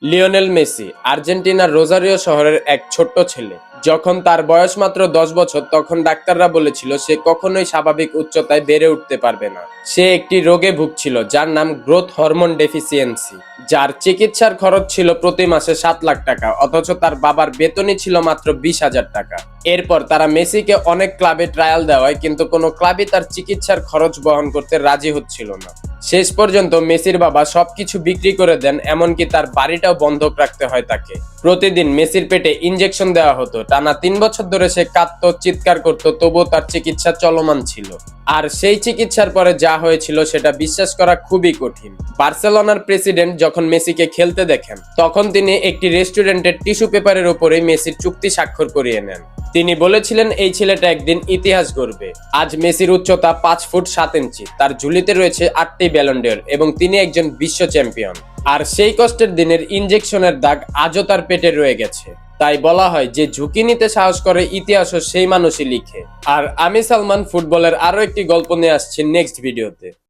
Lionel Messi আর্জেন্টিনার Rosario শহরের এক ছোট্ট ছেলে। যখন তার বয়স মাত্র 10 বছর, তখন ডাক্তাররা বলেছিল সে কখনোই স্বাভাবিক উচ্চতায় বেড়ে উঠতে পারবে না। সে একটি রোগে ভুগছিল যার নাম গ্রোথ হরমোন ডেফিসিয়েন্সি, যার চিকিৎসার খরচ ছিল প্রতি মাসে 7 লাখ টাকা, অথচ তার বাবার বেতনই ছিল মাত্র 20,000 টাকা। এরপর তারা মেসিকে অনেক ক্লাবে ট্রায়াল দেওয়ায়, কিন্তু কোনো ক্লাবই তার চিকিৎসার খরচ বহন করতে রাজি হচ্ছিল না। শেষ পর্যন্ত মেসির বাবা সবকিছু বিক্রি করে দেন, এমনকি তার বাড়িটাও বন্ধক রাখতে হয় তাকে। প্রতিদিন মেসির পেটে ইনজেকশন দেওয়া হতো। টানা 3 বছর ধরে সে কাঁদতো, চিৎকার করতো, তবুও তার চিকিৎসা চলমান ছিল। আর সেই চিকিৎসার পরে যা হয়েছিল সেটা বিশ্বাস করা খুবই কঠিন। বার্সেলোনার প্রেসিডেন্ট যখন মেসিকে খেলতে দেখেন, তখন তিনি একটি রেস্টুরেন্টের টিস্যু পেপারের উপরে মেসির চুক্তি স্বাক্ষর করিয়ে নেন। তিনি বলেছিলেন এই ছেলেটা একদিন ইতিহাস গড়বে। আজ মেসির উচ্চতা 5 ফুট 7 ইঞ্চি, তার ঝুলিতে রয়েছে 8টি ব্যালন ডি'র এবং তিনি একজন বিশ্ব চ্যাম্পিয়ন। আর সেই কষ্টের দিনের ইনজেকশনের দাগ আজও তার পেটে রয়ে গেছে। তাই বলা হয় যে ঝুঁকি নিতে সাহস করে ইতিহাসও সেই মানুষই লিখে। আর আমি সালমান ফুটবলের আরো একটি গল্প নিয়ে আসছি নেক্সট ভিডিওতে।